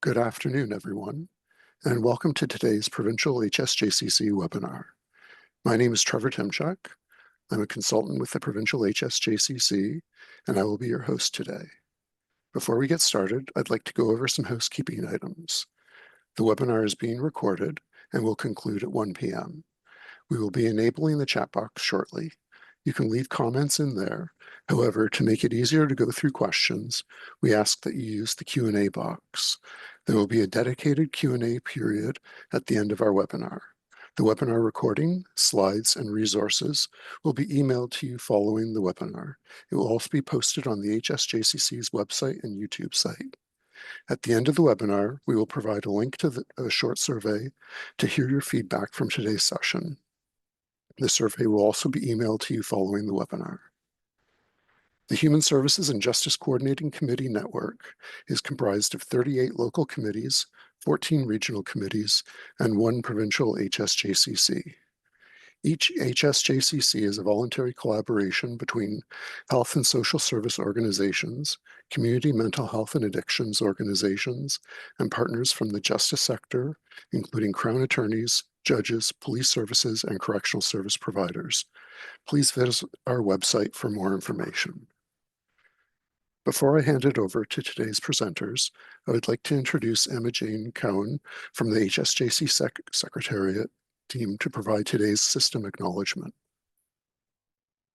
Good afternoon, everyone, and welcome to today's Provincial HSJCC webinar. My name is Trevor Timchuk. I'm a consultant with the Provincial HSJCC, and I will be your host today. Before we get started, I'd like to go over some housekeeping items. The webinar is being recorded and will conclude at 1 p.m. We will be enabling the chat box shortly. You can leave comments in there. However, to make it easier to go through questions, we ask that you use the Q&A box. There will be a dedicated Q&A period at the end of our webinar. The webinar recording, slides, and resources will be emailed to you following the webinar. It will also be posted on the HSJCC's website and YouTube site. At the end of the webinar, we will provide a link to a short survey to hear your feedback from today's session. The survey will also be emailed to you following the webinar. The Human Services and Justice Coordinating Committee Network is comprised of 38 local committees, 14 regional committees, and 1 provincial HSJCC. Each HSJCC is a voluntary collaboration between health and social service organizations, community mental health and addictions organizations, and partners from the justice sector, including Crown attorneys, judges, police services, and correctional service providers. Please visit our website for more information. Before I hand it over to today's presenters, I would like to introduce Emma Jane Cowan from the HSJC Secretariat team to provide today's system acknowledgement.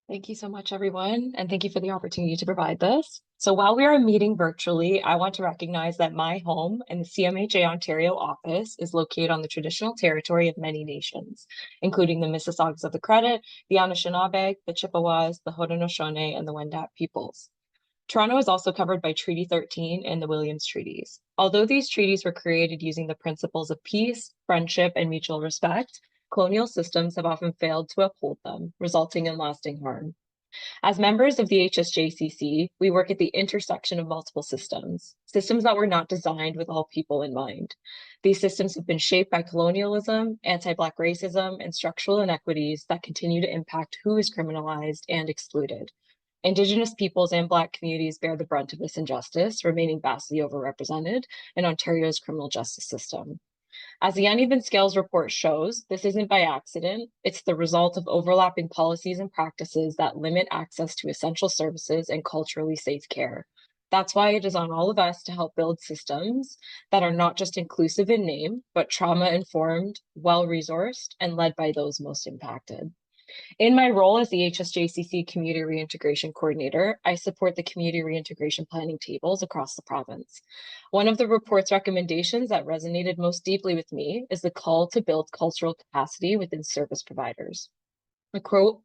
Thank you so much, everyone, and thank you for the opportunity to provide this. So while we are meeting virtually, I want to recognize that my home and the CMHA Ontario office is located on the traditional territory of many nations, including the Mississaugas of the Credit, the Anishinaabe, the Chippewas, the Haudenosaunee, and the Wendat peoples. Toronto is also covered by Treaty 13 and the Williams Treaties. Although these treaties were created using the principles of peace, friendship, and mutual respect, colonial systems have often failed to uphold them, resulting in lasting harm. As members of the HSJCC, we work at the intersection of multiple systems that were not designed with all people in mind. These systems have been shaped by colonialism, anti-Black racism, and structural inequities that continue to impact who is criminalized and excluded. Indigenous peoples and Black communities bear the brunt of this injustice, remaining vastly overrepresented in Ontario's criminal justice system. As the Uneven Scales report shows, this isn't by accident. It's the result of overlapping policies and practices that limit access to essential services and culturally safe care. That's why it is on all of us to help build systems that are not just inclusive in name, but trauma-informed, well-resourced, and led by those most impacted. In my role as the HSJCC Community Reintegration Coordinator, I support the community reintegration planning tables across the province. One of the report's recommendations that resonated most deeply with me is the call to build cultural capacity within service providers. A quote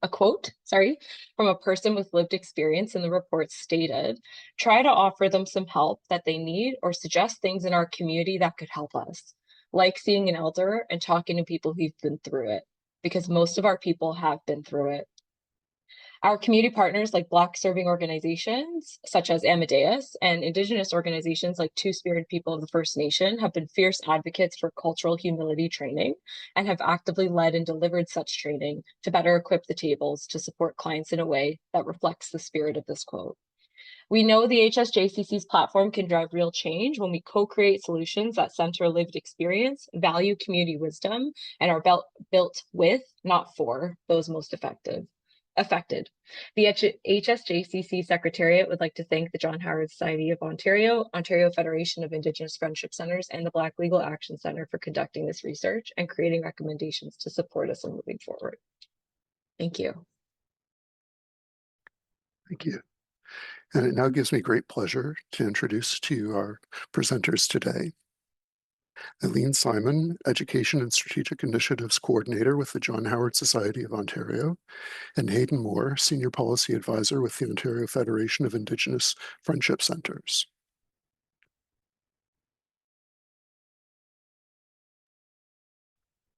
from a person with lived experience in the report stated, "Try to offer them some help that they need or suggest things in our community that could help us, like seeing an elder and talking to people who've been through it, because most of our people have been through it." Our community partners like Black serving organizations such as Amadeus and Indigenous organizations like Two-Spirit People of the First Nation have been fierce advocates for cultural humility training and have actively led and delivered such training to better equip the tables to support clients in a way that reflects the spirit of this quote. We know the HSJCC's platform can drive real change when we co-create solutions that center lived experience, value community wisdom, and are built with, not for, those most affected. The HSJCC Secretariat would like to thank the John Howard Society of Ontario, Ontario Federation of Indigenous Friendship Centres, and the Black Legal Action Centre for conducting this research and creating recommendations to support us in moving forward. Thank you. Thank you. And it now gives me great pleasure to introduce to you our presenters today. Eileen Simon, Education and Strategic Initiatives Coordinator with the John Howard Society of Ontario, and Hayden Moore, Senior Policy Advisor with the Ontario Federation of Indigenous Friendship Centres.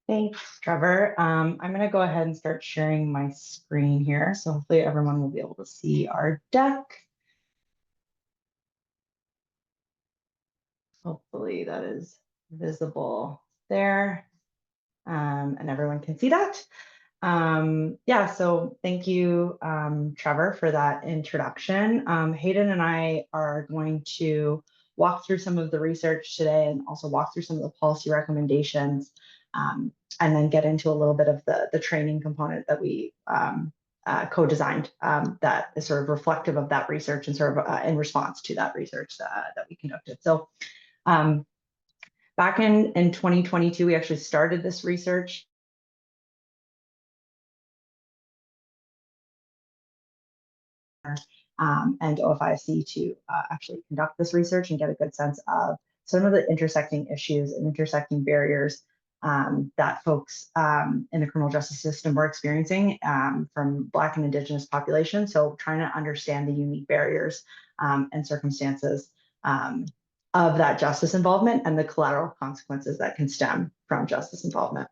Thanks, Trevor. I'm going to go ahead and start sharing my screen here. So hopefully everyone will be able to see our deck. Hopefully that is visible there, and everyone can see that. Yeah, so thank you, Trevor, for that introduction. Hayden and I are going to walk through some of the research today and also walk through some of the policy recommendations, and then get into a little bit of the training component that we co-designed, that is sort of reflective of that research and sort of in response to that research that we conducted. So back in 2022, we actually started this research. And OFIFC to actually conduct this research and get a good sense of some of the intersecting issues and intersecting barriers that folks in the criminal justice system were experiencing from Black and Indigenous populations. So trying to understand the unique barriers and circumstances of that justice involvement and the collateral consequences that can stem from justice involvement.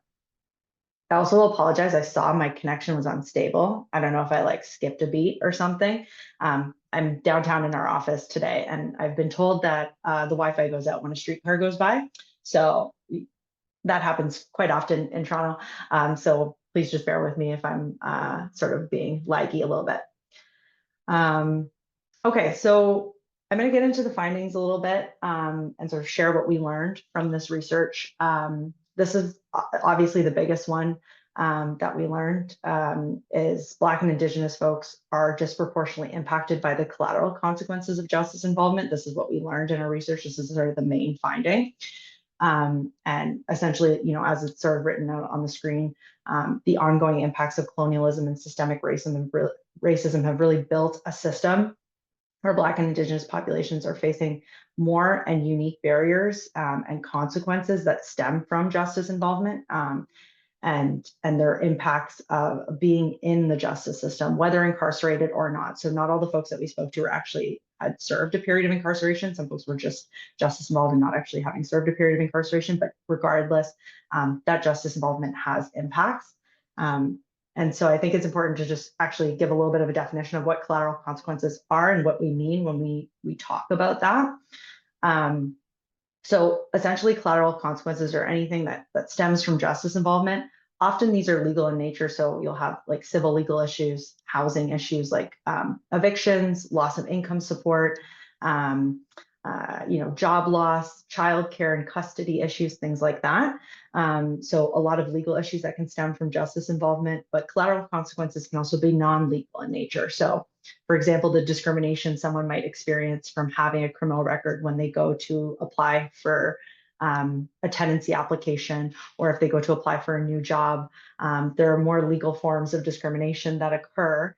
I also apologize. I saw my connection was unstable. I don't know if I like skipped a beat or something. I'm downtown in our office today, and I've been told that the Wi-Fi goes out when a streetcar goes by. So that happens quite often in Toronto. So please just bear with me if I'm sort of being laggy a little bit. Okay, so I'm going to get into the findings a little bit and sort of share what we learned from this research. This is obviously the biggest one that we learned is Black and Indigenous folks are disproportionately impacted by the collateral consequences of justice involvement. This is what we learned in our research. This is sort of the main finding. And essentially, you know, as it's sort of written out on the screen, the ongoing impacts of colonialism and systemic racism have really built a system where Black and Indigenous populations are facing more and unique barriers and consequences that stem from justice involvement and their impacts of being in the justice system, whether incarcerated or not. So not all the folks that we spoke to were actually had served a period of incarceration. Some folks were just justice involved and not actually having served a period of incarceration, but regardless, that justice involvement has impacts. And so I think it's important to just actually give a little bit of a definition of what collateral consequences are and what we mean when we talk about that. So essentially collateral consequences are anything that stems from justice involvement. Often these are legal in nature. So you'll have like civil legal issues, housing issues like evictions, loss of income support, you know, job loss, childcare and custody issues, things like that. So a lot of legal issues that can stem from justice involvement, but collateral consequences can also be non-legal in nature. So for example, the discrimination someone might experience from having a criminal record when they go to apply for a tenancy application, or if they go to apply for a new job, there are more legal forms of discrimination that occur,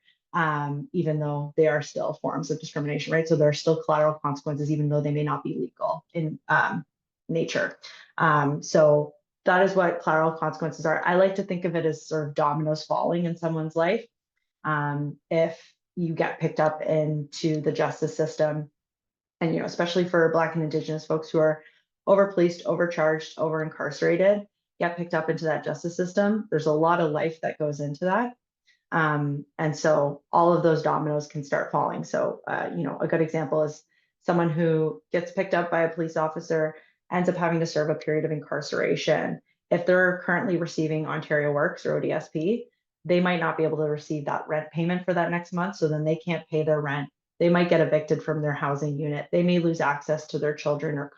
even though they are still forms of discrimination, right? So there are still collateral consequences, even though they may not be legal in nature. So that is what collateral consequences are. I like to think of it as sort of dominoes falling in someone's life. If you get picked up into the justice system, and you know, especially for Black and Indigenous folks who are over-policed, overcharged, over-incarcerated, get picked up into that justice system, there's a lot of life that goes into that. And so all of those dominoes can start falling. So, you know, a good example is someone who gets picked up by a police officer, ends up having to serve a period of incarceration. If they're currently receiving Ontario Works or ODSP, they might not be able to receive that rent payment for that next month. So then they can't pay their rent. They might get evicted from their housing unit. They may lose access to their children or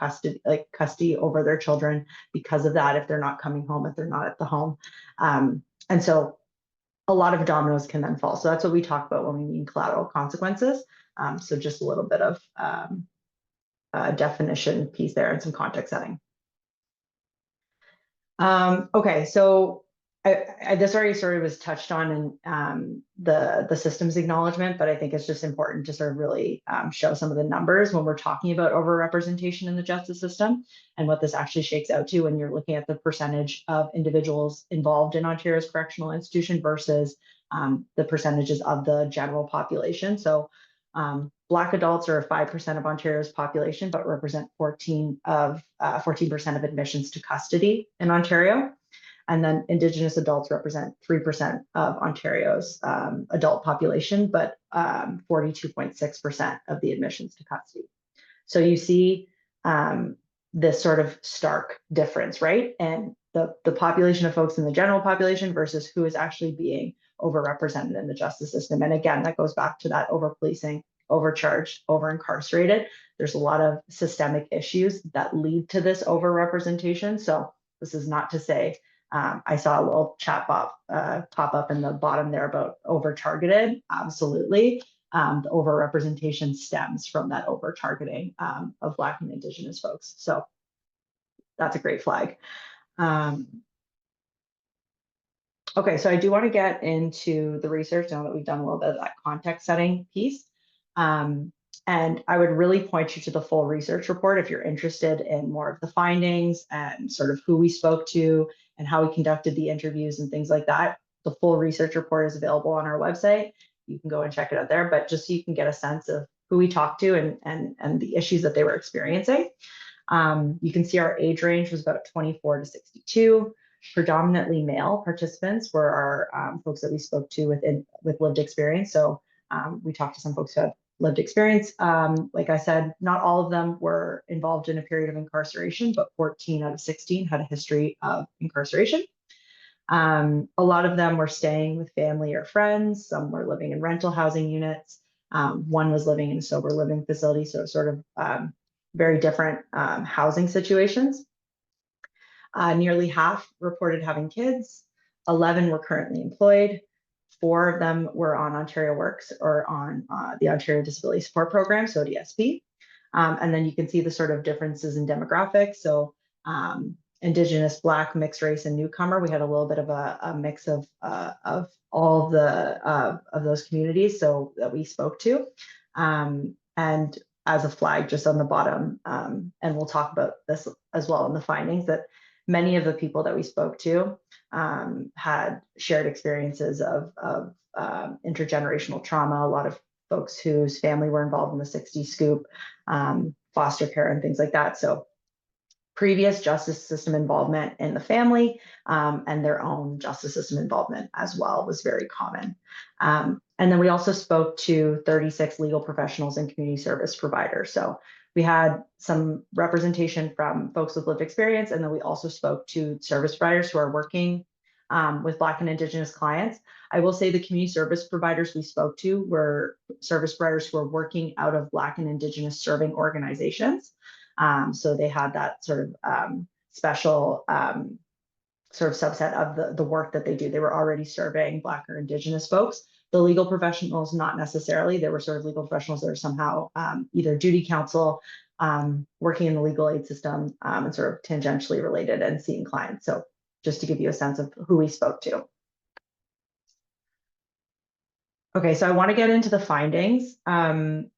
custody over their children because of that, if they're not coming home, if they're not at the home. And so a lot of dominoes can then fall. So that's what we talk about when we mean collateral consequences. So just a little bit of definition piece there and some context setting. Okay, so this already sort of was touched on in the systems acknowledgement, but I think it's just important to sort of really show some of the numbers when we're talking about overrepresentation in the justice system and what this actually shakes out to when you're looking at the percentage of individuals involved in Ontario's correctional institution versus the percentages of the general population. So Black adults are 5% of Ontario's population, but represent 14% of admissions to custody in Ontario. And then Indigenous adults represent 3% of Ontario's adult population, but 42.6% of the admissions to custody. So you see this sort of stark difference, right? And the population of folks in the general population versus who is actually being overrepresented in the justice system. And again, that goes back to that over-policing overcharged, over incarcerated. There's a lot of systemic issues that lead to this overrepresentation. So this is not to say, I saw a little chat pop up in the bottom there about over-targeted. Absolutely. The overrepresentation stems from that over-targeting of Black and Indigenous folks. So that's a great flag. Okay, so I do want to get into the research now that we've done a little bit of that context setting piece. And I would really point you to the full research report if you're interested in more of the findings and sort of who we spoke to and how we conducted the interviews and things like that. The full research report is available on our website. You can go and check it out there, but just so you can get a sense of who we talked to and the issues that they were experiencing. You can see our age range was about 24 to 62. Predominantly male participants were our folks that we spoke to with lived experience. So we talked to some folks who had lived experience. Like I said, not all of them were involved in a period of incarceration, but 14 out of 16 had a history of incarceration. A lot of them were staying with family or friends. Some were living in rental housing units. One was living in a sober living facility. So sort of very different housing situations. Nearly half reported having kids. 11 were currently employed. 4 of them were on Ontario Works or on the Ontario Disability Support Program, so DSP. And then you can see the sort of differences in demographics. So Indigenous, Black, mixed race, and newcomer. We had a little bit of a mix of all of those communities, so that we spoke to. And as a flag just on the bottom, and we'll talk about this as well in the findings, that many of the people that we spoke to had shared experiences of intergenerational trauma. A lot of folks whose family were involved in the 60s scoop, foster care and things like that. So previous justice system involvement in the family and their own justice system involvement as well was very common. And then we also spoke to 36 legal professionals and community service providers. So we had some representation from folks with lived experience, and then we also spoke to service providers who are working with Black and Indigenous clients. I will say the community service providers we spoke to were service providers who are working out of Black and Indigenous serving organizations. So they had that sort of special sort of subset of the work that they do. They were already serving Black or Indigenous folks. The legal professionals, not necessarily. There were sort of legal professionals that are somehow either duty counsel, working in the legal aid system, and sort of tangentially related and seeing clients. So just to give you a sense of who we spoke to. Okay, so I want to get into the findings. I'm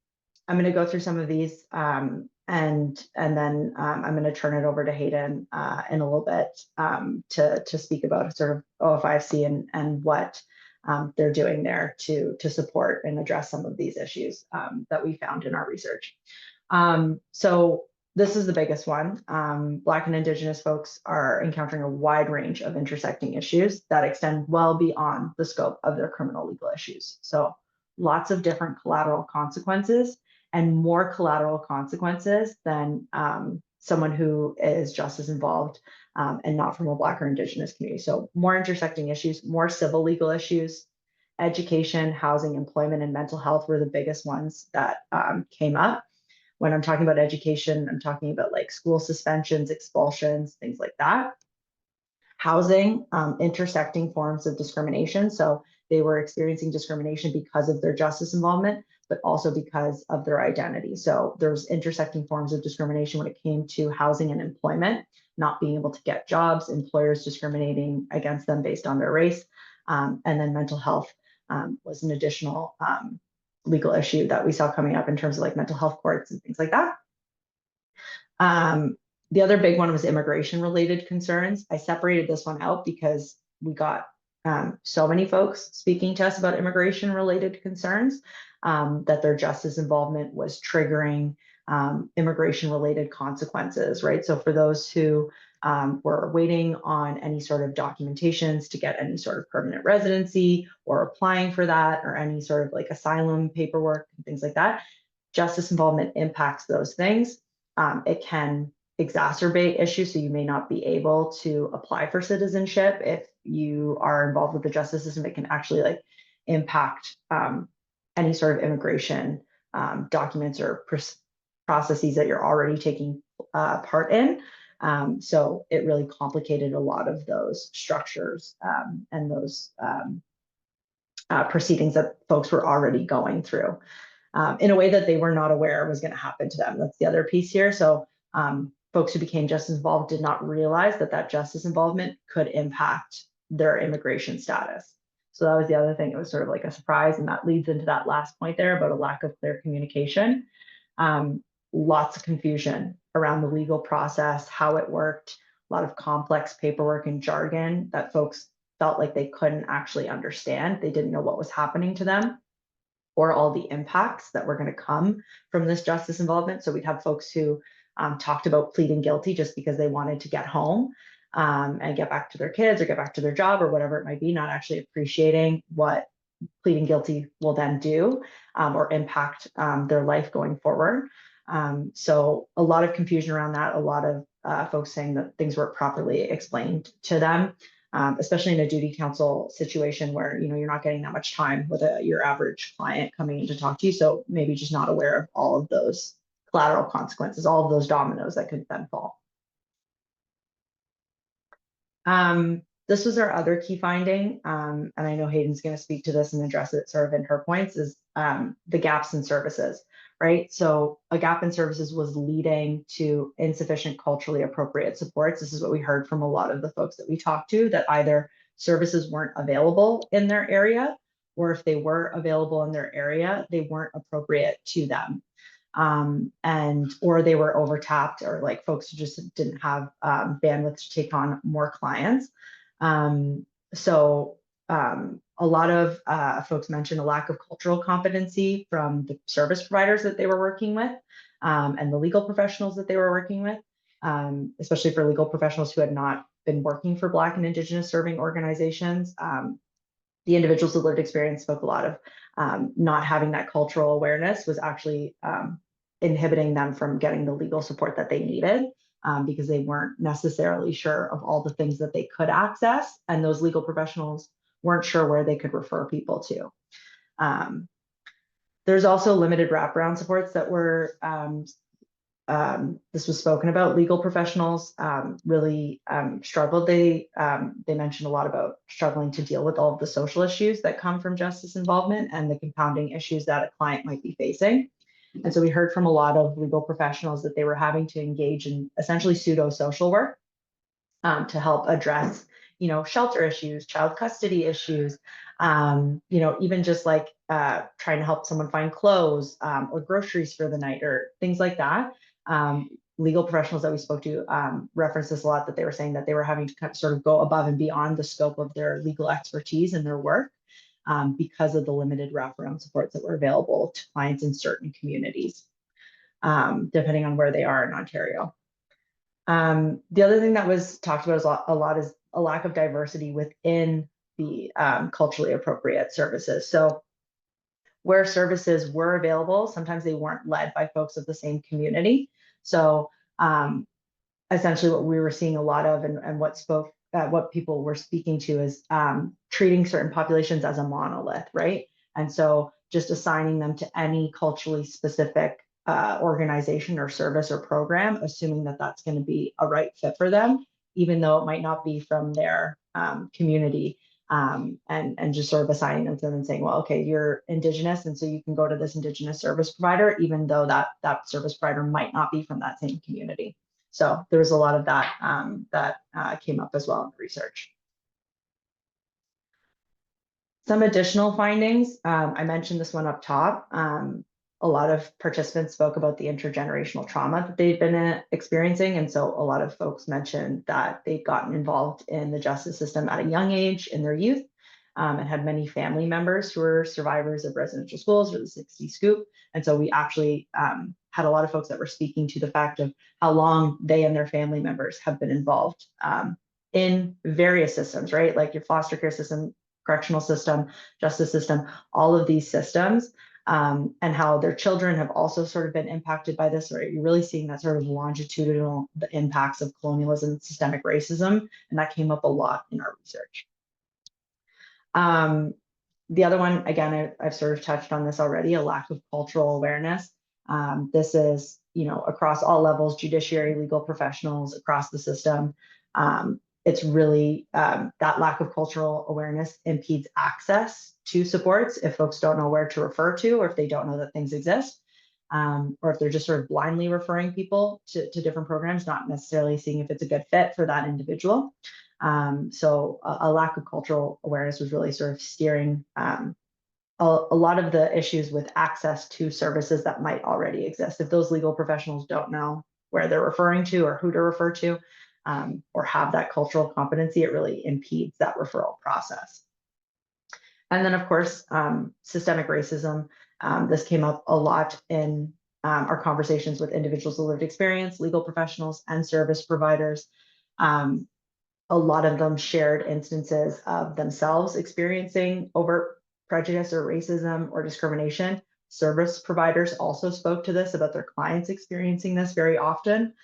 going to go through some of these and then I'm going to turn it over to Hayden in a little bit to speak about sort of OFIFC and what they're doing there to support and address some of these issues that we found in our research. So this is the biggest one. Black and Indigenous folks are encountering a wide range of intersecting issues that extend well beyond the scope of their criminal legal issues. So lots of different collateral consequences, and more collateral consequences than someone who is just as involved and not from a Black or Indigenous community. So more intersecting issues, more civil legal issues, education, housing, employment, and mental health were the biggest ones that came up. When I'm talking about education, I'm talking about like school suspensions, expulsions, things like that. Housing, intersecting forms of discrimination. So they were experiencing discrimination because of their justice involvement, but also because of their identity. So there's intersecting forms of discrimination when it came to housing and employment, not being able to get jobs, employers discriminating against them based on their race. And then mental health was an additional legal issue that we saw coming up in terms of like mental health courts and things like that. The other big one was immigration related concerns. I separated this one out because we got so many folks speaking to us about immigration related concerns that their justice involvement was triggering immigration related consequences, right? So for those who were waiting on any sort of documentations to get any sort of permanent residency or applying for that or any sort of like asylum paperwork and things like that, justice involvement impacts those things. It can exacerbate issues, so you may not be able to apply for citizenship if you are involved with the justice system. It can actually like impact any sort of immigration documents or processes that you're already taking part in. So it really complicated a lot of those structures and those proceedings that folks were already going through in a way that they were not aware was going to happen to them. That's the other piece here. So folks who became justice involved did not realize that that justice involvement could impact their immigration status. So that was the other thing. It was sort of like a surprise, and that leads into that last point there about a lack of clear communication. Lots of confusion around the legal process, how it worked, a lot of complex paperwork and jargon that folks felt like they couldn't actually understand. They didn't know what was happening to them or all the impacts that were going to come from this justice involvement. So we'd have folks who talked about pleading guilty just because they wanted to get home and get back to their kids or get back to their job or whatever it might be, not actually appreciating what pleading guilty will then do or impact their life going forward. So a lot of confusion around that, a lot of folks saying that things weren't properly explained to them, especially in a duty counsel situation where you're not getting that much time with your average client coming in to talk to you. So maybe just not aware of all of those collateral consequences, all of those dominoes that could then fall. This was our other key finding, and I know Hayden's going to speak to this and address it sort of in her points, is the gaps in services, right? So a gap in services was leading to insufficient culturally appropriate supports. This is what we heard from a lot of the folks that we talked to, that either services weren't available in their area, or if they were available in their area, they weren't appropriate to them. Or they were overtapped, or like folks who just didn't have bandwidth to take on more clients. A lot of folks mentioned a lack of cultural competency from the service providers that they were working with and the legal professionals that they were working with, especially for legal professionals who had not been working for Black and Indigenous serving organizations. The individuals with lived experience spoke a lot of not having that cultural awareness was actually inhibiting them from getting the legal support that they needed because they weren't necessarily sure of all the things that they could access, and those legal professionals weren't sure where they could refer people to. There's also limited wraparound supports that were, this was spoken about. Legal professionals really struggled. They mentioned a lot about struggling to deal with all of the social issues that come from justice involvement and the compounding issues that a client might be facing. And so we heard from a lot of legal professionals that they were having to engage in essentially pseudo-social work to help address, shelter issues, child custody issues, even just like trying to help someone find clothes or groceries for the night or things like that. Legal professionals that we spoke to referenced this a lot, that they were saying that they were having to sort of go above and beyond the scope of their legal expertise and their work because of the limited wraparound supports that were available to clients in certain communities, depending on where they are in Ontario. The other thing that was talked about a lot is a lack of diversity within the culturally appropriate services. So where services were available, sometimes they weren't led by folks of the same community. So essentially what we were seeing a lot of and what people were speaking to is treating certain populations as a monolith, right? And so just assigning them to any culturally specific organization or service or program, assuming that that's going to be a right fit for them, even though it might not be from their community, and just sort of assigning them to them and saying, well, okay, you're Indigenous, and so you can go to this Indigenous service provider, even though that service provider might not be from that same community. So there was a lot of that that came up as well in the research. Some additional findings, I mentioned this one up top. A lot of participants spoke about the intergenerational trauma that they'd been experiencing. And so a lot of folks mentioned that they'd gotten involved in the justice system at a young age in their youth and had many family members who were survivors of residential schools or the 60 Scoop. And so we actually had a lot of folks that were speaking to the fact of how long they and their family members have been involved in various systems, right? Like your foster care system, correctional system, justice system, all of these systems, and how their children have also sort of been impacted by this, right? You're really seeing that sort of longitudinal, the impacts of colonialism and systemic racism, and that came up a lot in our research. The other one, again, I've sort of touched on this already, a lack of cultural awareness. This is, across all levels, judiciary, legal professionals, across the system. It's really that lack of cultural awareness impedes access to supports if folks don't know where to refer to, or if they don't know that things exist, or if they're just sort of blindly referring people to different programs, not necessarily seeing if it's a good fit for that individual. So a lack of cultural awareness was really sort of steering a lot of the issues with access to services that might already exist. If those legal professionals don't know where they're referring to or who to refer to, or have that cultural competency, it really impedes that referral process. And then, of course, systemic racism. This came up a lot in our conversations with individuals with lived experience, legal professionals, and service providers. A lot of them shared instances of themselves experiencing overt prejudice or racism or discrimination. Service providers also spoke to this about their clients experiencing this very often,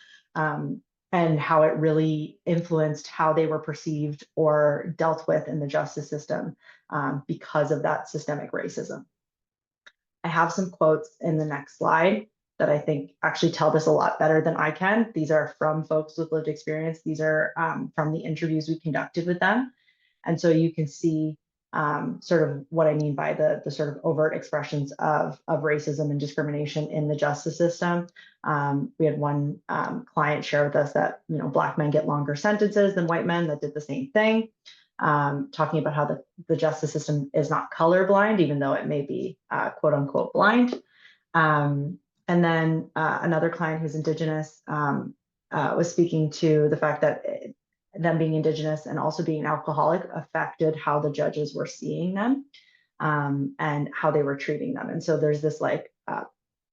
and how it really influenced how they were perceived or dealt with in the justice system because of that systemic racism. I have some quotes in the next slide that I think actually tell this a lot better than I can. These are from folks with lived experience. These are from the interviews we conducted with them. And so you can see sort of what I mean by the sort of overt expressions of racism and discrimination in the justice system. We had one client share with us that, Black men get longer sentences than white men that did the same thing. Talking about how the justice system is not colorblind, even though it may be quote unquote blind. And then another client who's Indigenous was speaking to the fact that them being Indigenous and also being alcoholic affected how the judges were seeing them and how they were treating them. And so there's this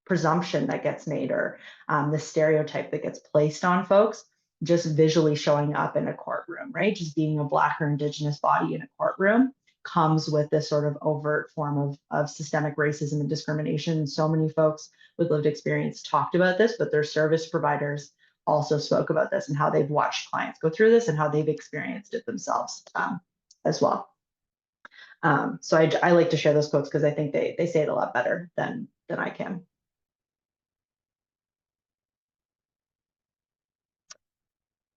presumption that gets made, or the stereotype that gets placed on folks just visually showing up in a courtroom, right? Just being a Black or Indigenous body in a courtroom comes with this sort of overt form of systemic racism and discrimination. So many folks with lived experience talked about this, but their service providers also spoke about this and how they've watched clients go through this and how they've experienced it themselves as well. So I like to share those quotes because I think they say it a lot better than I can.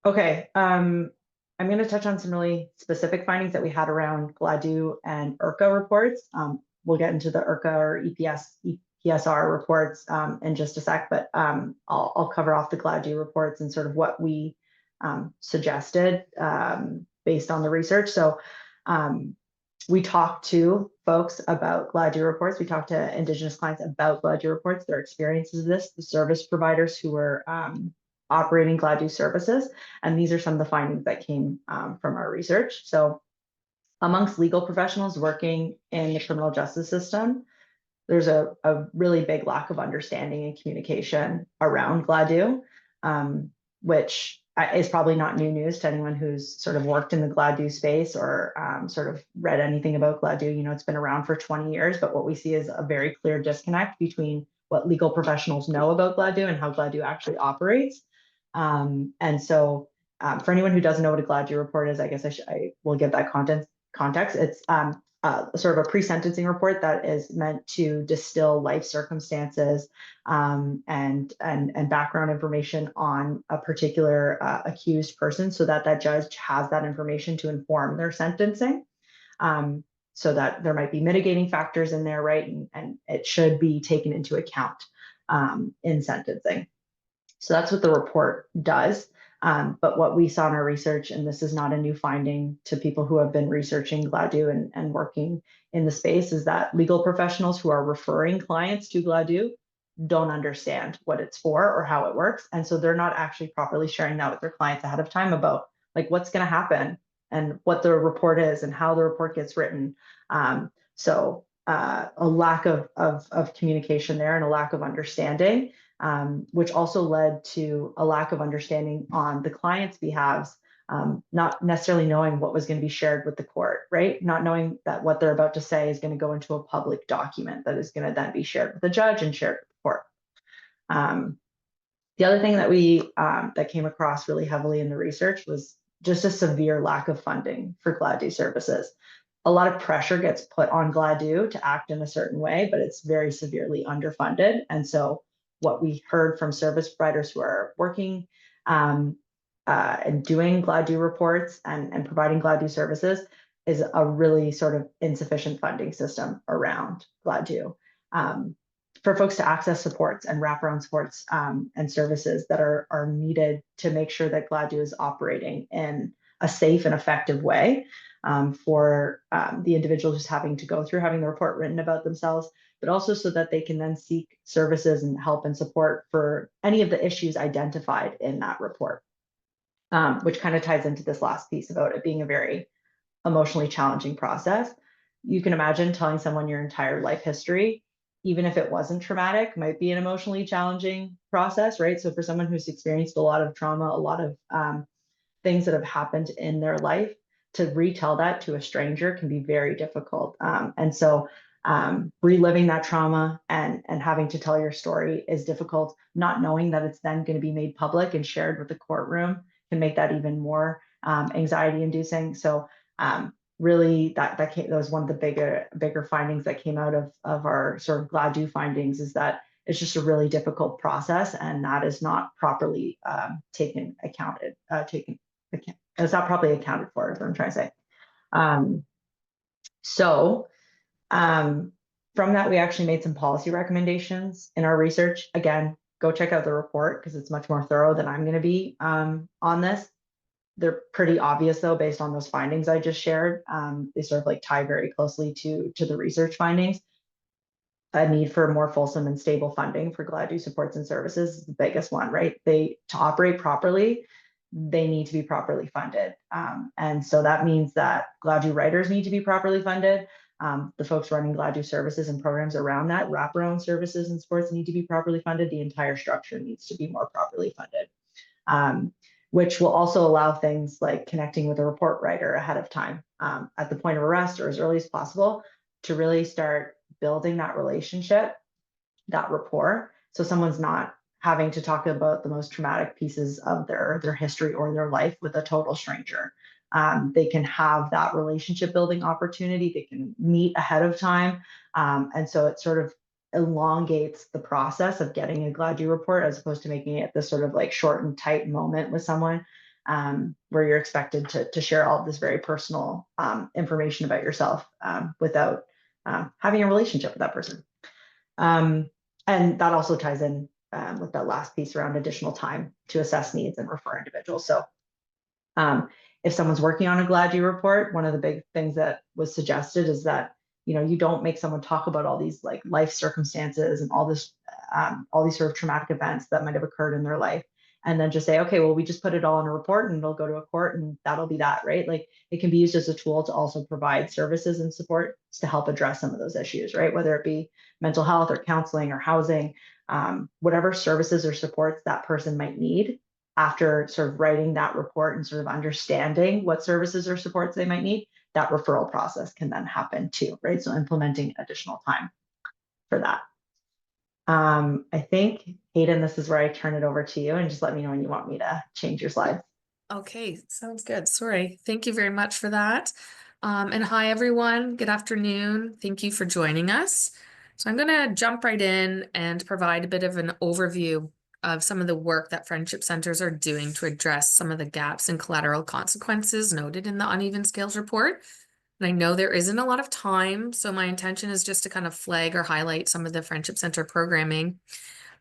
Okay, I'm going to touch on some really specific findings that we had around GLADU and IRCA reports. We'll get into the IRCA or EPSR reports in just a sec, but I'll cover off the GLADU reports and sort of what we suggested based on the research. So we talked to folks about GLADU reports. We talked to Indigenous clients about GLADU reports, their experiences of this, the service providers who were operating GLADU services. And these are some of the findings that came from our research. So amongst legal professionals working in the criminal justice system, there's a really big lack of understanding and communication around GLADU, which is probably not new news to anyone who's sort of worked in the GLADU space or sort of read anything about GLADU. It's been around for 20 years, but what we see is a very clear disconnect between what legal professionals know about GLADU and how GLADU actually operates. And so for anyone who doesn't know what a GLADU report is, I guess I will give that context. It's sort of a pre-sentencing report that is meant to distill life circumstances and background information on a particular accused person so that judge has that information to inform their sentencing. So that there might be mitigating factors in there, right? And it should be taken into account in sentencing. So that's what the report does. But what we saw in our research, and this is not a new finding to people who have been researching GLADU and working in the space, is that legal professionals who are referring clients to GLADU don't understand what it's for or how it works. And so they're not actually properly sharing that with their clients ahead of time about what's going to happen and what the report is and how the report gets written. So a lack of communication there and a lack of understanding. Which also led to a lack of understanding on the client's behalves, not necessarily knowing what was going to be shared with the court, right? Not knowing that what they're about to say is going to go into a public document that is going to then be shared with the judge and shared with the court. The other thing that that came across really heavily in the research was just a severe lack of funding for GLADU services. a lot of pressure gets put on GLADU to act in a certain way, but it's very severely underfunded. And so what we heard from service providers who are working and doing GLADU reports and providing GLADU services is a really sort of insufficient funding system around GLADU. For folks to access supports and wraparound supports and services that are needed to make sure that GLADU is operating in a safe and effective way for the individual who's having to go through having the report written about themselves, but also so that they can then seek services and help and support for any of the issues identified in that report, which kind of ties into this last piece about it being a very emotionally challenging process. You can imagine telling someone your entire life history, even if it wasn't traumatic, might be an emotionally challenging process, right? So for someone who's experienced a lot of trauma, a lot of things that have happened in their life, to retell that to a stranger can be very difficult. And so reliving that trauma and having to tell your story is difficult. Not knowing that it's then going to be made public and shared with the courtroom can make that even more anxiety inducing. So really that was one of the bigger findings that came out of our sort of GLADU findings, is that it's just a really difficult process, and that is not properly it's not properly accounted for, is what I'm trying to say. From that, we actually made some policy recommendations in our research. Again, go check out the report because it's much more thorough than I'm going to be on this. They're pretty obvious though, based on those findings I just shared. They sort of like tie very closely to the research findings. A need for more fulsome and stable funding for GLADU supports and services is the biggest one, right? To operate properly, they need to be properly funded. And so that means that GLADU writers need to be properly funded. The folks running GLADU services and programs around that, wraparound services and supports, need to be properly funded. The entire structure needs to be more properly funded, which will also allow things like connecting with a report writer ahead of time at the point of arrest or as early as possible to really start building that relationship, that rapport, so someone's not having to talk about the most traumatic pieces of their history or their life with a total stranger. They can have that relationship building opportunity. They can meet ahead of time. And so it sort of elongates the process of getting a GLADU report, as opposed to making it this sort of like short and tight moment with someone where you're expected to share all of this very personal information about yourself without having a relationship with that person. And that also ties in with that last piece around additional time to assess needs and refer individuals. So if someone's working on a GLADU report, one of the big things that was suggested is that, you know, you don't make someone talk about all these like life circumstances and all these sort of traumatic events that might have occurred in their life, and then just say, okay, well, we just put it all in a report and it'll go to a court and that'll be that, right? Like it can be used as a tool to also provide services and support to help address some of those issues, right? Whether it be mental health or counseling or housing, whatever services or supports that person might need after sort of writing that report and sort of understanding what services or supports they might need, that referral process can then happen too, right? So implementing additional time for that. I think, Hayden, this is where I turn it over to you, and just let me know when you want me to change your slides. Okay, sounds good. Sorry. Thank you very much for that. And hi, everyone. Good afternoon. Thank you for joining us. So I'm going to jump right in and provide a bit of an overview of some of the work that friendship centers are doing to address some of the gaps and collateral consequences noted in the Uneven Scales report. And I know there isn't a lot of time, so my intention is just to kind of flag or highlight some of the friendship center programming.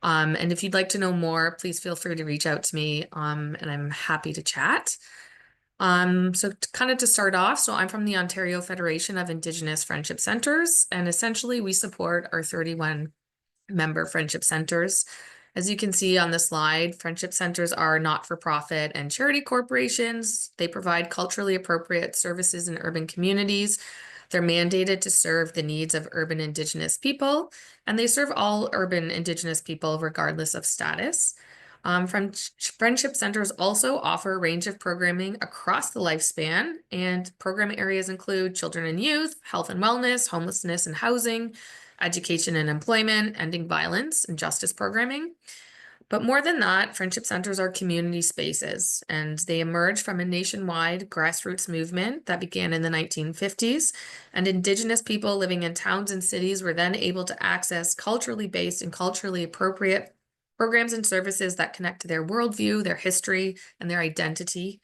And if you'd like to know more, please feel free to reach out to me, and I'm happy to chat. So kind of to start off, so I'm from the Ontario Federation of Indigenous Friendship Centers, and essentially we support our 31 member friendship centers. As you can see on the slide, friendship centers are not-for-profit and charity corporations. They provide culturally appropriate services in urban communities. They're mandated to serve the needs of urban Indigenous people, and they serve all urban Indigenous people regardless of status. Friendship centers also offer a range of programming across the lifespan, and program areas include children and youth, health and wellness, homelessness and housing, education and employment, ending violence, and justice programming. But more than that, friendship centers are community spaces, and they emerged from a nationwide grassroots movement that began in the 1950s. And Indigenous people living in towns and cities were then able to access culturally based and culturally appropriate programs and services that connect to their worldview, their history, and their identity.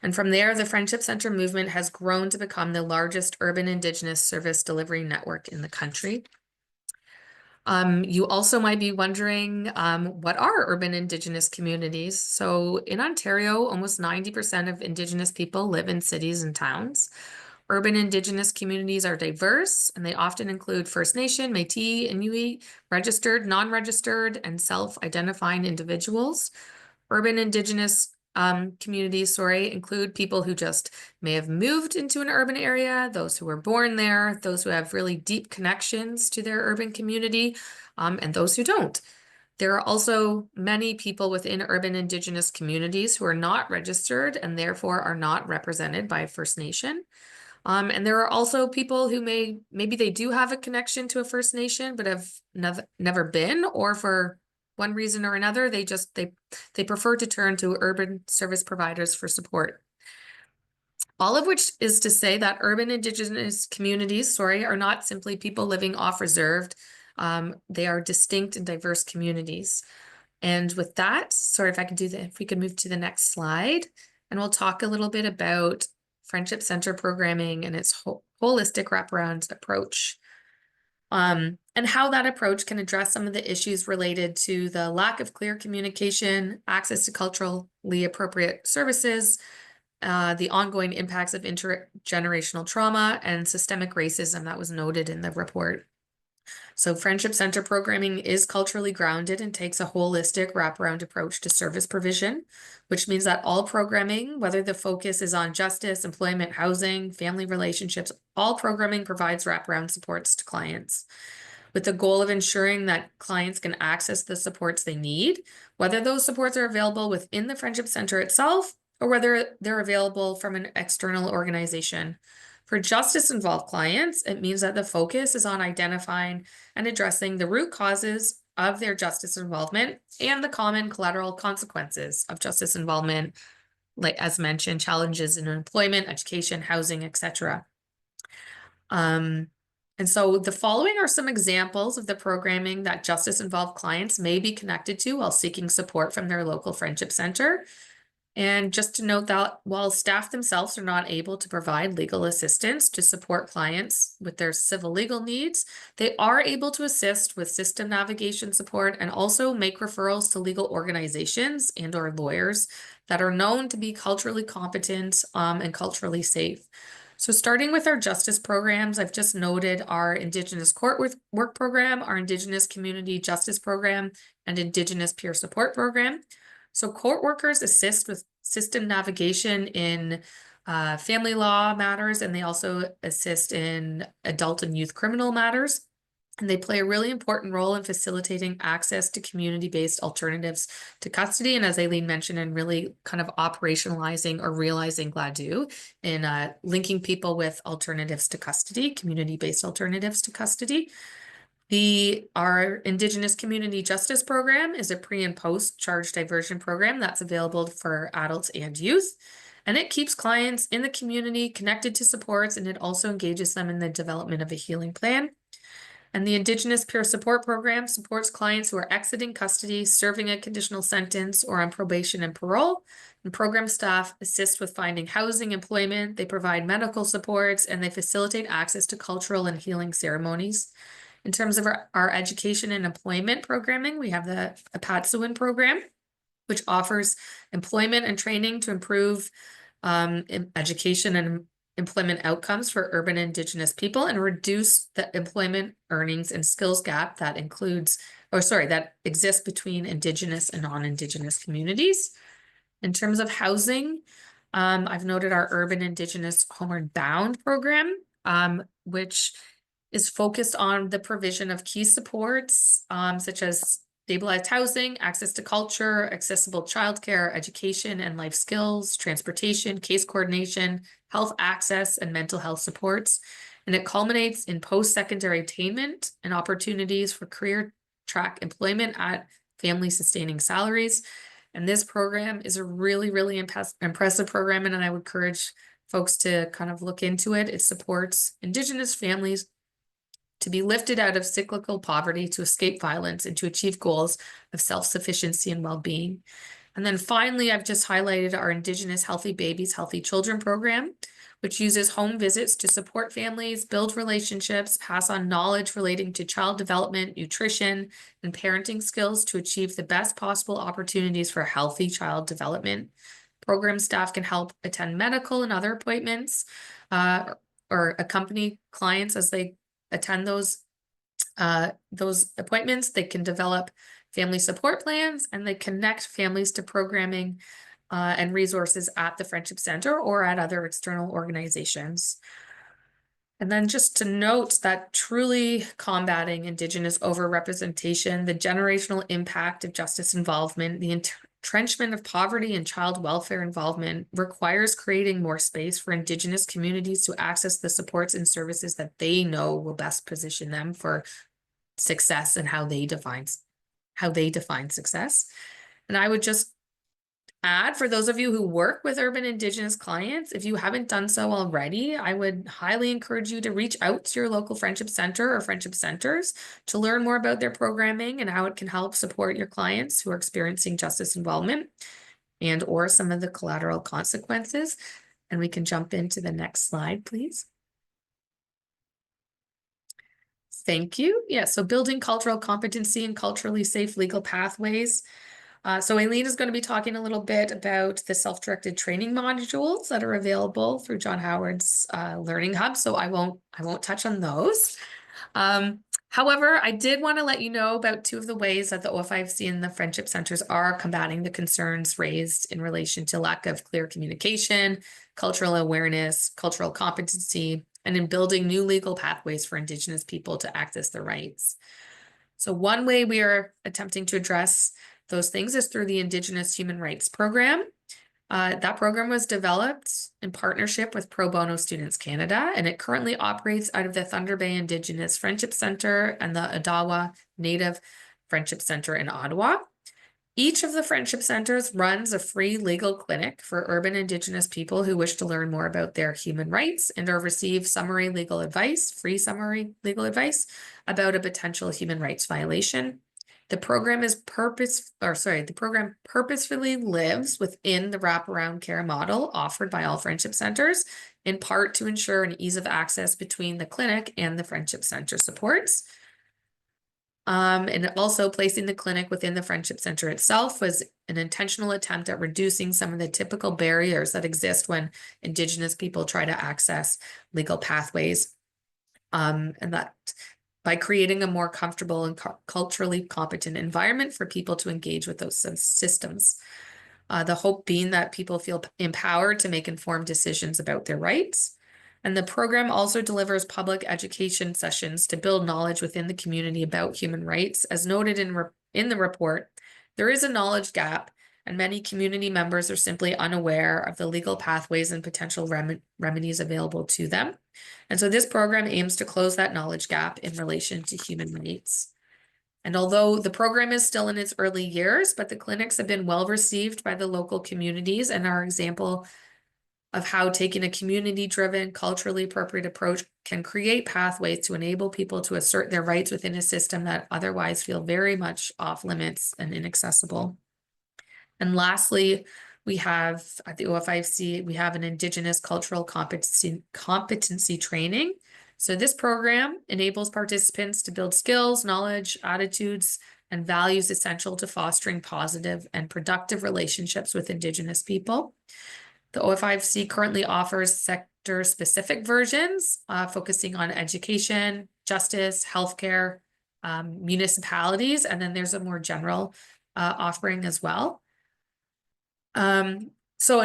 And from there, the Friendship Center movement has grown to become the largest urban Indigenous service delivery network in the country. You also might be wondering, what are urban Indigenous communities? So in Ontario, almost 90% of Indigenous people live in cities and towns. Urban Indigenous communities are diverse, and they often include First Nation, Métis, Inuit, registered, non-registered, and self-identifying individuals. Urban Indigenous communities, include people who just may have moved into an urban area, those who were born there, those who have really deep connections to their urban community, and those who don't. There are also many people within urban Indigenous communities who are not registered and therefore are not represented by First Nation. And there are also people who maybe they do have a connection to a First Nation, but have never been, or for one reason or another, they prefer to turn to urban service providers for support. All of which is to say that urban Indigenous communities, are not simply people living off reserved. They are distinct and diverse communities. And with that, if we could move to the next slide, and we'll talk a little bit about Friendship Center programming and its holistic wraparound approach. And how that approach can address some of the issues related to the lack of clear communication, access to culturally appropriate services, the ongoing impacts of intergenerational trauma and systemic racism that was noted in the report. So Friendship Center programming is culturally grounded and takes a holistic wraparound approach to service provision, which means that all programming, whether the focus is on justice, employment, housing, family relationships, all programming provides wraparound supports to clients, with the goal of ensuring that clients can access the supports they need, whether those supports are available within the Friendship Center itself or whether they're available from an external organization. For justice-involved clients, it means that the focus is on identifying and addressing the root causes of their justice involvement and the common collateral consequences of justice involvement, like as mentioned, challenges in employment, education, housing, etc. And so the following are some examples of the programming that justice-involved clients may be connected to while seeking support from their local Friendship Center. And just to note that while staff themselves are not able to provide legal assistance to support clients with their civil legal needs, they are able to assist with system navigation support and also make referrals to legal organizations and/or lawyers that are known to be culturally competent and culturally safe. So starting with our justice programs, I've just noted our Indigenous Court Work Program, our Indigenous Community Justice Program, and Indigenous Peer Support Program. So court workers assist with system navigation in family law matters, and they also assist in adult and youth criminal matters. And they play a really important role in facilitating access to community-based alternatives to custody. And as Aileen mentioned, and really kind of operationalizing or realizing GLADU in linking people with alternatives to custody, community-based alternatives to custody. Our Indigenous Community Justice Program is a pre and post charge diversion program that's available for adults and youth. And it keeps clients in the community connected to supports, and it also engages them in the development of a healing plan. And the Indigenous Peer Support Program supports clients who are exiting custody, serving a conditional sentence, or on probation and parole. And program staff assist with finding housing, employment, they provide medical supports, and they facilitate access to cultural and healing ceremonies. In terms of our education and employment programming, we have the Apatsuwin program, which offers employment and training to improve education and employment outcomes for urban Indigenous people and reduce the employment earnings and skills gap that exists between Indigenous and non-Indigenous communities. In terms of housing, I've noted our Urban Indigenous Homeward Bound program, which is focused on the provision of key supports, such as stabilized housing, access to culture, accessible childcare, education and life skills, transportation, case coordination, health access, and mental health supports. And it culminates in post-secondary attainment and opportunities for career track employment at family sustaining salaries. And this program is a really, really impressive program, and I would encourage folks to kind of look into it. It supports Indigenous families to be lifted out of cyclical poverty, to escape violence, and to achieve goals of self-sufficiency and well-being. And then finally, I've just highlighted our Indigenous Healthy Babies, Healthy Children program, which uses home visits to support families, build relationships, pass on knowledge relating to child development, nutrition, and parenting skills to achieve the best possible opportunities for healthy child development. Program staff can help attend medical and other appointments, or accompany clients as they attend those appointments. They can develop family support plans, and they connect families to programming and resources at the Friendship Center or at other external organizations. And then just to note that truly combating Indigenous overrepresentation, the generational impact of justice involvement, the entrenchment of poverty and child welfare involvement requires creating more space for Indigenous communities to access the supports and services that they know will best position them for success and how they define success. And I would just add, for those of you who work with urban Indigenous clients, if you haven't done so already, I would highly encourage you to reach out to your local Friendship Center or Friendship Centers to learn more about their programming and how it can help support your clients who are experiencing justice involvement and or some of the collateral consequences. And we can jump into the next slide, please. Thank you. Yeah, so building cultural competency and culturally safe legal pathways. So Aileen is going to be talking a little bit about the self-directed training modules that are available through John Howard's Learning Hub. So I won't touch on those. However, I did want to let you know about two of the ways that the OFIFC and the Friendship Centers are combating the concerns raised in relation to lack of clear communication, cultural awareness, cultural competency, and in building new legal pathways for Indigenous people to access their rights. So one way we are attempting to address those things is through the Indigenous Human Rights Program. That program was developed in partnership with Pro Bono Students Canada, and it currently operates out of the Thunder Bay Indigenous Friendship Center and the Odawa Native Friendship Center in Ottawa. Each of the Friendship Centers runs a free legal clinic for urban Indigenous people who wish to learn more about their human rights and or receive summary legal advice, free summary legal advice about a potential human rights violation. The program purposefully lives within the wraparound care model offered by all Friendship Centers, in part to ensure an ease of access between the clinic and the Friendship Center supports. And also placing the clinic within the Friendship Center itself was an intentional attempt at reducing some of the typical barriers that exist when Indigenous people try to access legal pathways. And that by creating a more comfortable and culturally competent environment for people to engage with those systems. The hope being that people feel empowered to make informed decisions about their rights. And the program also delivers public education sessions to build knowledge within the community about human rights. As noted in the report, there is a knowledge gap, and many community members are simply unaware of the legal pathways and potential remedies available to them. And so this program aims to close that knowledge gap in relation to human rights. And although the program is still in its early years, but the clinics have been well received by the local communities and are an example of how taking a community-driven, culturally appropriate approach can create pathways to enable people to assert their rights within a system that otherwise feel very much off limits and inaccessible. And lastly, we have at the OFIFC, we have an Indigenous cultural competency training. So this program enables participants to build skills, knowledge, attitudes, and values essential to fostering positive and productive relationships with Indigenous people. The OFIFC currently offers sector-specific versions, focusing on education, justice, healthcare, municipalities, and then there's a more general offering as well. And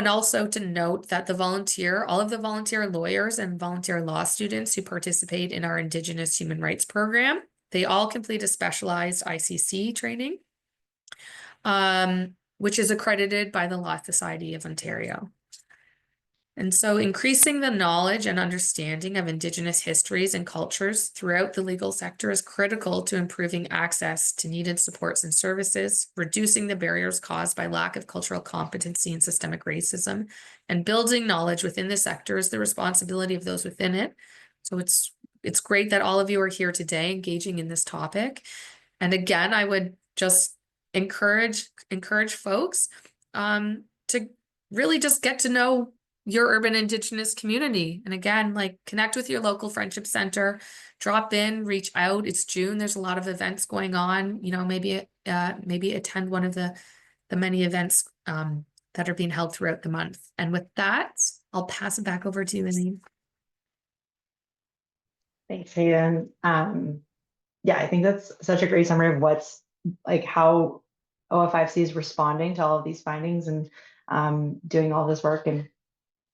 also to note that all of the volunteer lawyers and volunteer law students who participate in our Indigenous Human Rights Program, they all complete a specialized ICC training, which is accredited by the Law Society of Ontario. And so increasing the knowledge and understanding of Indigenous histories and cultures throughout the legal sector is critical to improving access to needed supports and services, reducing the barriers caused by lack of cultural competency and systemic racism, and building knowledge within the sector is the responsibility of those within it. So it's great that all of you are here today engaging in this topic. And again, I would just encourage folks to really just get to know your urban Indigenous community. And again, like connect with your local friendship center, drop in, reach out. It's June. There's a lot of events going on. You know, maybe attend one of the many events that are being held throughout the month. And with that, I'll pass it back over to you, Elaine. Thanks, Hayden. Yeah, I think that's such a great summary of what's like how OFIFC is responding to all of these findings and doing all this work. And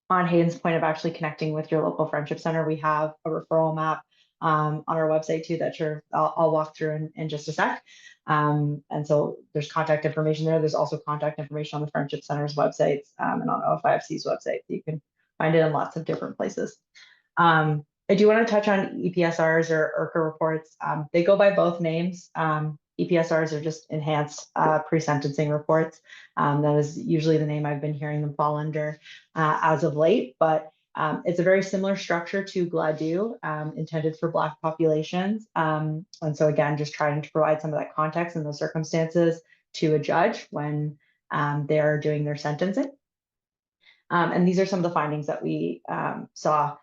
on Hayden's point of actually connecting with your local friendship center, we have a referral map on our website too that I'll walk through in just a sec. And so there's contact information there. There's also contact information on the friendship center's websites and on OFIFC's website. You can find it in lots of different places. I do want to touch on EPSRs or IRCA reports. They go by both names. EPSRs are just enhanced pre-sentencing reports. That is usually the name I've been hearing them fall under as of late, but it's a very similar structure to GLADU intended for Black populations. And so again, just trying to provide some of that context and those circumstances to a judge when they are doing their sentencing. And these are some of the findings that we saw.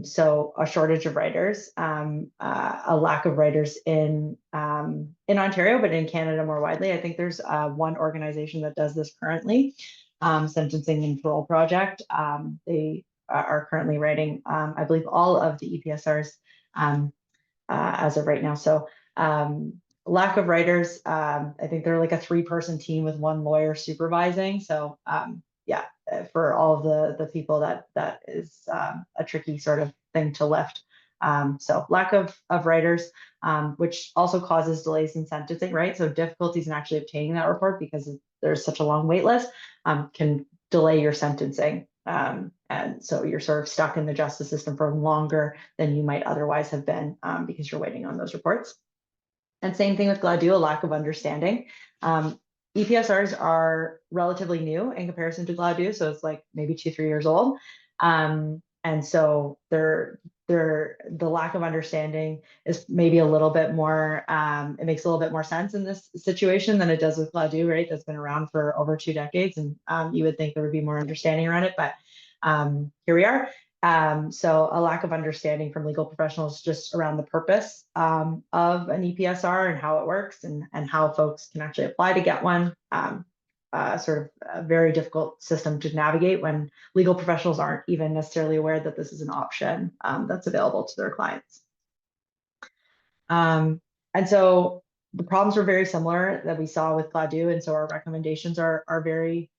So a shortage of writers, a lack of writers in Ontario, but in Canada more widely. I think there's one organization that does this currently, Sentencing and Parole Project. They are currently writing, I believe, all of the EPSRs as of right now. So lack of writers, I think they're like a 3-person team with 1 lawyer supervising. So yeah, for all of the people that is a tricky sort of thing to lift. So lack of writers, which also causes delays in sentencing, right? So difficulties in actually obtaining that report because there's such a long wait list can delay your sentencing. And so you're sort of stuck in the justice system for longer than you might otherwise have been because you're waiting on those reports. And same thing with GLADU, a lack of understanding. EPSRs are relatively new in comparison to GLADU, so it's like maybe 2-3 years old. And so the lack of understanding is maybe a little bit more, it makes a little bit more sense in this situation than it does with GLADU, right? That's been around for over 2 decades, and you would think there would be more understanding around it, but here we are. So a lack of understanding from legal professionals just around the purpose of an EPSR and how it works and how folks can actually apply to get one. Sort of a very difficult system to navigate when legal professionals aren't even necessarily aware that this is an option that's available to their clients. And so the problems were very similar that we saw with GLADU, and so our recommendations are very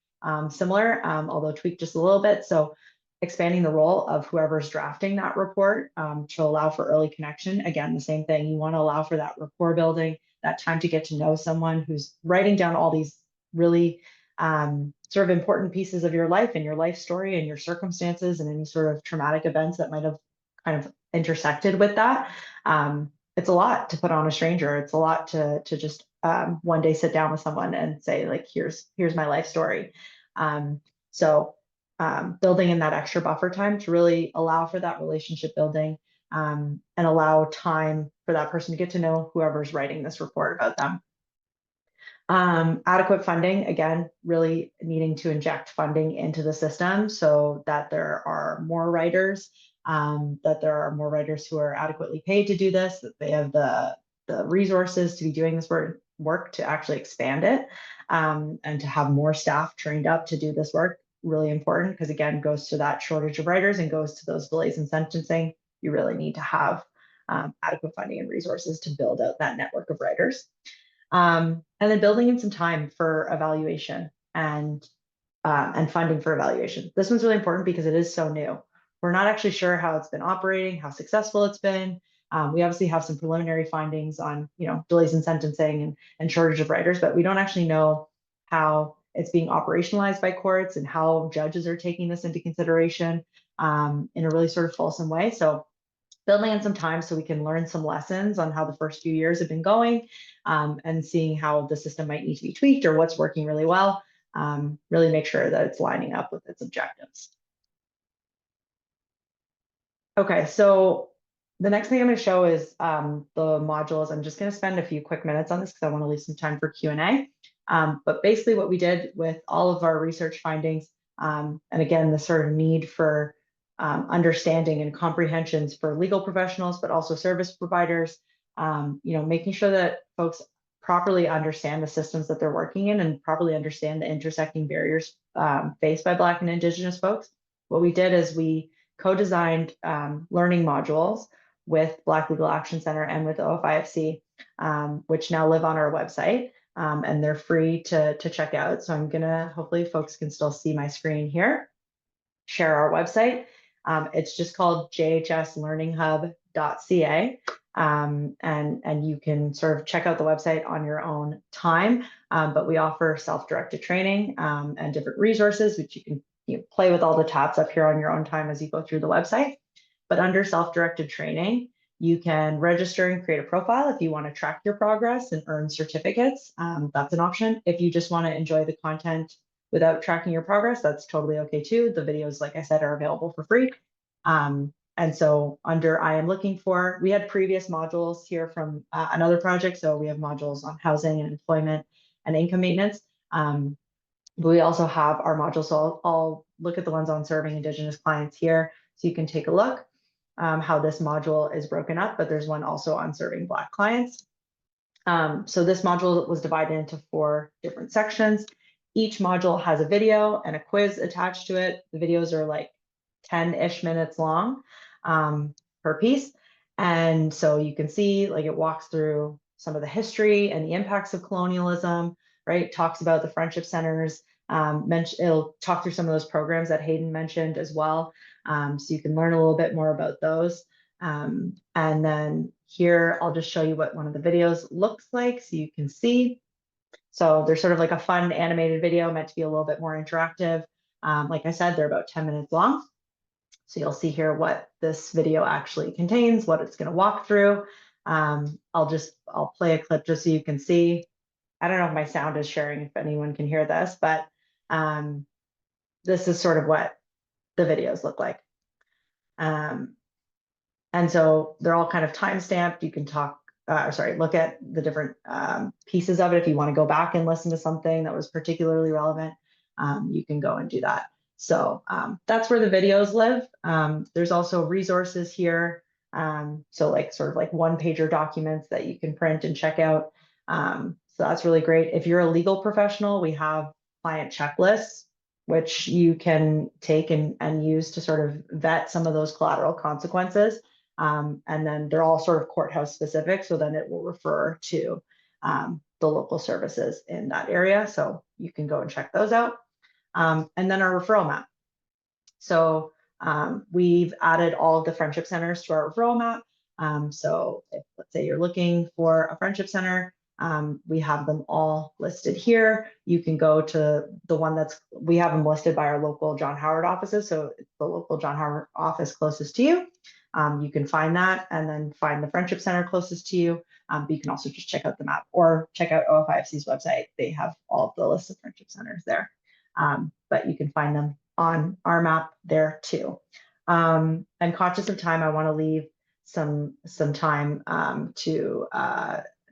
similar, although tweaked just a little bit. So expanding the role of whoever's drafting that report to allow for early connection. Again, the same thing, you want to allow for that rapport building, that time to get to know someone who's writing down all these really sort of important pieces of your life and your life story and your circumstances and any sort of traumatic events that might have kind of intersected with that. It's a lot to put on a stranger. It's a lot to just one day sit down with someone and say, like, here's my life story. So building in that extra buffer time to really allow for that relationship building and allow time for that person to get to know whoever's writing this report about them. Adequate funding, again, really needing to inject funding into the system so that there are more writers, that there are more writers who are adequately paid to do this, that they have the resources to be doing this work to actually expand it, and to have more staff trained up to do this work. Really important, because again, goes to that shortage of writers and goes to those delays in sentencing. You really need to have adequate funding and resources to build out that network of writers. And then building in some time for evaluation and funding for evaluation. This one's really important because it is so new. We're not actually sure how it's been operating, how successful it's been. We obviously have some preliminary findings on, delays in sentencing and shortage of writers, but we don't actually know how it's being operationalized by courts and how judges are taking this into consideration in a really sort of fulsome way. So building in some time so we can learn some lessons on how the first few years have been going, and seeing how the system might need to be tweaked or what's working really well, really make sure that it's lining up with its objectives. Okay, so the next thing I'm going to show is the modules. I'm just going to spend a few quick minutes on this because I want to leave some time for Q&A. But basically what we did with all of our research findings, and again, the sort of need for understanding and comprehensions for legal professionals, but also service providers, making sure that folks properly understand the systems that they're working in and properly understand the intersecting barriers faced by Black and Indigenous folks. What we did is we co-designed learning modules with Black Legal Action Center and with OFIFC, which now live on our website, and they're free to check out. So I'm gonna, hopefully folks can still see my screen here, share our website. It's just called jhslearninghub.ca, and you can sort of check out the website on your own time, but we offer self-directed training and different resources, which you can play with all the tabs up here on your own time as you go through the website. But under self-directed training, you can register and create a profile if you want to track your progress and earn certificates. That's an option. If you just want to enjoy the content without tracking your progress, that's totally okay too. The videos, like I said, are available for free. And so under I am looking for, we had previous modules here from another project. So we have modules on housing and employment and income maintenance. But we also have our modules. So I'll look at the ones on serving Indigenous clients here, so you can take a look how this module is broken up, but there's one also on serving Black clients. So this module was divided into 4 different sections. Each module has a video and a quiz attached to it. The videos are like 10-ish minutes long per piece. And so you can see, like, it walks through some of the history and the impacts of colonialism, right? Talks about the friendship centers. It'll talk through some of those programs that Hayden mentioned as well. So you can learn a little bit more about those. And then here, I'll just show you what one of the videos looks like so you can see. So there's sort of like a fun animated video meant to be a little bit more interactive. Like I said, they're about 10 minutes long. So you'll see here what this video actually contains, what it's going to walk through. I'll play a clip just so you can see. I don't know if my sound is sharing, if anyone can hear this, but this is sort of what the videos look like. And so they're all kind of time-stamped. You can look at the different pieces of it. If you want to go back and listen to something that was particularly relevant, you can go and do that. So that's where the videos live. There's also resources here. So like sort of like one-pager documents that you can print and check out. So that's really great. If you're a legal professional, we have client checklists, which you can take and use to sort of vet some of those collateral consequences. And then they're all sort of courthouse specific. So then it will refer to the local services in that area. So you can go and check those out. And then our referral map. So we've added all of the friendship centers to our referral map. So if, let's say you're looking for a friendship center, we have them all listed here. You can go to the one we have them listed by our local John Howard offices. So it's the local John Howard office closest to you. You can find that and then find the friendship center closest to you. But you can also just check out the map or check out OFIFC's website. They have all of the list of friendship centers there. But you can find them on our map there too. I'm conscious of time. I want to leave some time to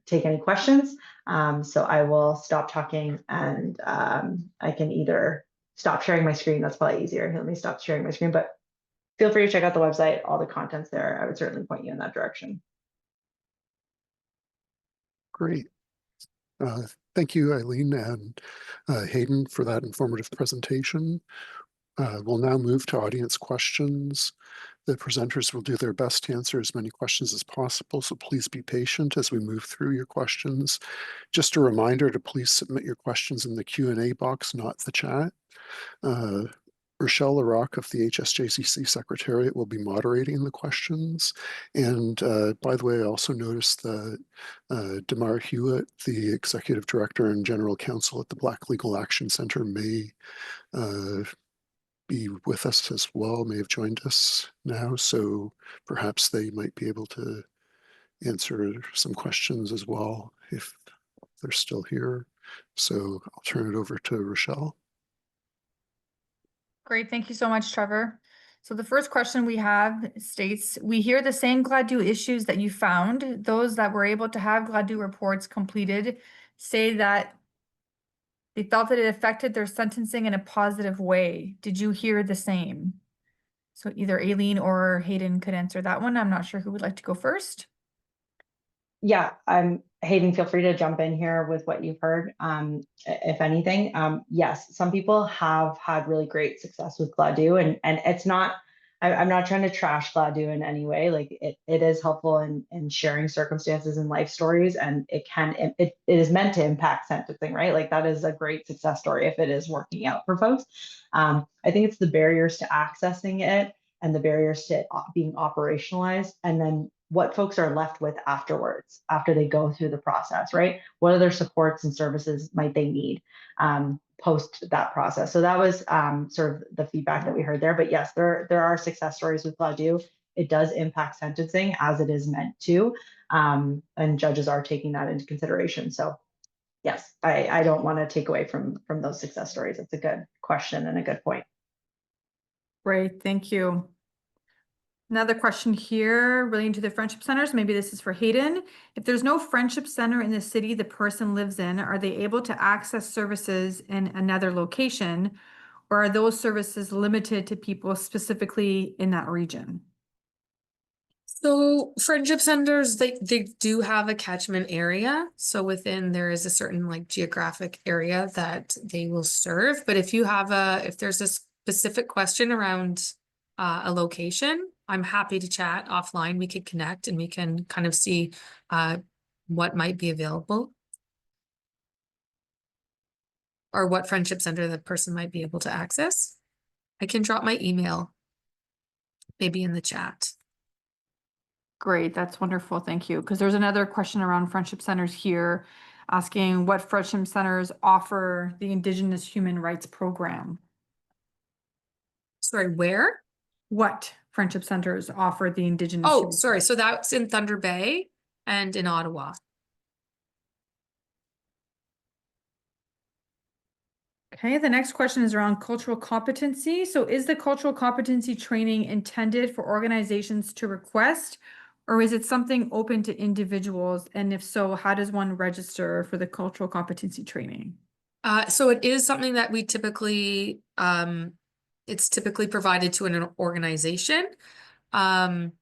take any questions. So I will stop talking and I can either stop sharing my screen. That's probably easier. Let me stop sharing my screen, but feel free to check out the website. All the content's there. I would certainly point you in that direction. Great. Thank you, Eileen and Hayden, for that informative presentation. We'll now move to audience questions. The presenters will do their best to answer as many questions as possible, so please be patient as we move through your questions. Just a reminder to please submit your questions in the Q&A box, not the chat. Rochelle Larocque of the HSJCC Secretariat will be moderating the questions. And by the way, I also noticed that Damar Hewitt, the Executive Director and General Counsel at the Black Legal Action Center, may be with us as well, may have joined us now. So perhaps they might be able to answer some questions as well if they're still here. So I'll turn it over to Rochelle. Great, thank you so much, Trevor. So the first question we have states, we hear the same GLADU issues that you found. Those that were able to have GLADU reports completed say that they felt that it affected their sentencing in a positive way. Did you hear the same? So either Aileen or Hayden could answer that one. I'm not sure who would like to go first. Yeah, Hayden, feel free to jump in here with what you've heard. If anything, yes, some people have had really great success with GLADU, and it's not, I'm not trying to trash GLADU in any way. Like it is helpful in sharing circumstances and life stories, and it is meant to impact sentencing, right? Like that is a great success story if it is working out for folks. I think it's the barriers to accessing it and the barriers to being operationalized, and then what folks are left with afterwards, after they go through the process, right? What other supports and services might they need post that process? So that was sort of the feedback that we heard there. But yes, there are success stories with GLADU. It does impact sentencing as it is meant to, and judges are taking that into consideration. So yes, I don't want to take away from those success stories. It's a good question and a good point. Great, thank you. Another question here relating to the friendship centers. Maybe this is for Hayden. If there's no friendship center in the city the person lives in, are they able to access services in another location, or are those services limited to people specifically in that region? So friendship centers, they do have a catchment area. So within there is a certain like geographic area that they will serve. But if there's a specific question around a location, I'm happy to chat offline. We could connect and we can kind of see what might be available or what friendship center the person might be able to access. I can drop my email maybe in the chat. Great, that's wonderful. Thank you. Because there's another question around friendship centers here asking what friendship centers offer the Indigenous Human Rights Program. Sorry, where? What friendship centers offer the Indigenous? Oh, sorry. So that's in Thunder Bay and in Ottawa. Okay, the next question is around cultural competency. So is the cultural competency training intended for organizations to request, or is it something open to individuals? And if so, how does one register for the cultural competency training? So it is something that we typically, it's typically provided to an organization. And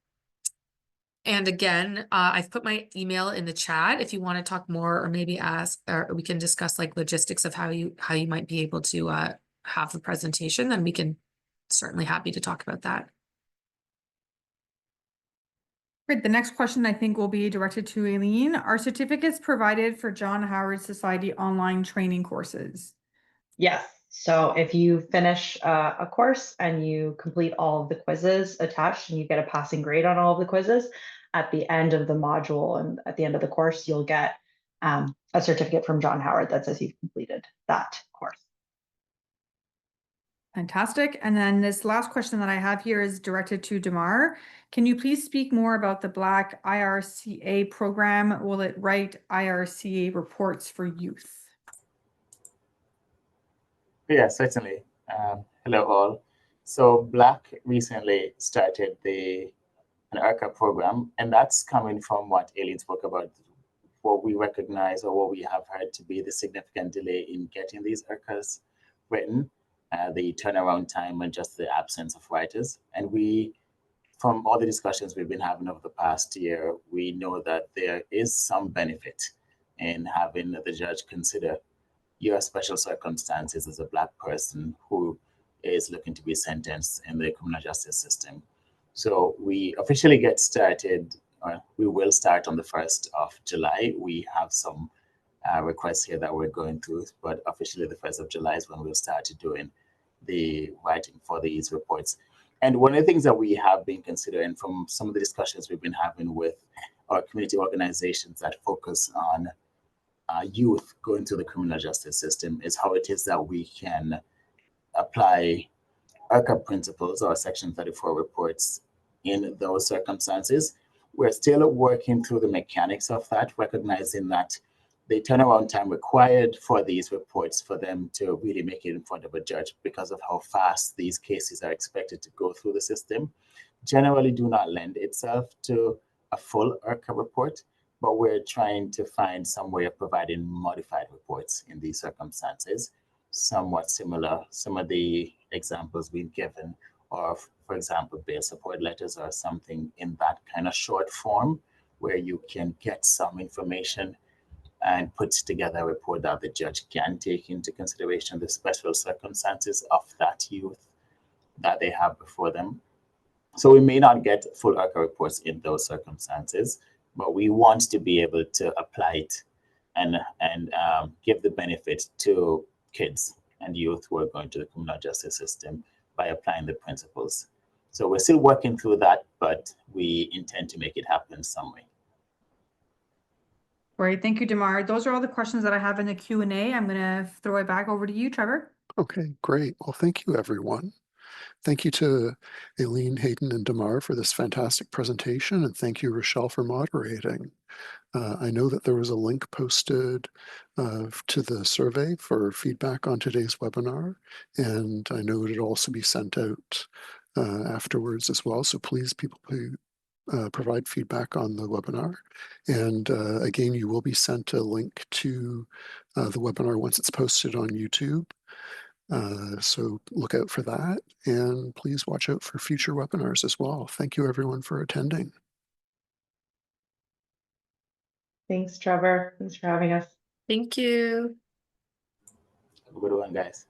again, I've put my email in the chat if you want to talk more or maybe ask, or we can discuss like logistics of how you might be able to have the presentation, then we can certainly happy to talk about that. Great. The next question I think will be directed to Aileen. Are certificates provided for John Howard Society online training courses? Yes. So if you finish a course and you complete all of the quizzes attached and you get a passing grade on all of the quizzes, at the end of the module and at the end of the course, you'll get a certificate from John Howard that says you've completed that course. Fantastic. And then this last question that I have here is directed to Damar. Can you please speak more about the BLAC IRCA program? Will it write IRCA reports for youth? Yeah, certainly. Hello all. So BLAC recently started an IRCA program, and that's coming from what Aileen spoke about, what we recognize or what we have heard to be the significant delay in getting these IRCAs written, the turnaround time and just the absence of writers. And from all the discussions we've been having over the past year, we know that there is some benefit in having the judge consider your special circumstances as a Black person who is looking to be sentenced in the criminal justice system. So we officially get started, we will start on the 1st of July. We have some requests here that we're going through, but officially the 1st of July is when we'll start doing the writing for these reports. And one of the things that we have been considering from some of the discussions we've been having with our community organizations that focus on youth going through the criminal justice system is how it is that we can apply IRCA principles or Section 34 reports in those circumstances. We're still working through the mechanics of that, recognizing that the turnaround time required for these reports for them to really make it in front of a judge because of how fast these cases are expected to go through the system generally do not lend itself to a full IRCA report, but we're trying to find some way of providing modified reports in these circumstances, somewhat similar. Some of the examples we've given are, for example, bail support letters or something in that kind of short form where you can get some information and put together a report that the judge can take into consideration the special circumstances of that youth that they have before them. So we may not get full IRCA reports in those circumstances, but we want to be able to apply it and give the benefit to kids and youth who are going to the criminal justice system by applying the principles. So we're still working through that, but we intend to make it happen some way. Great, thank you, Damar. Those are all the questions that I have in the Q&A. I'm gonna throw it back over to you, Trevor. Okay, great. Well, thank you, everyone. Thank you to Aileen, Hayden, and Damar for this fantastic presentation, and thank you, Rochelle, for moderating. I know that there was a link posted to the survey for feedback on today's webinar, and I know it'll also be sent out afterwards as well. So please, people, provide feedback on the webinar. And again, you will be sent a link to the webinar once it's posted on YouTube. So look out for that, and please watch out for future webinars as well. Thank you, everyone, for attending. Thanks, Trevor. Thanks for having us. Thank you. Have a good one, guys.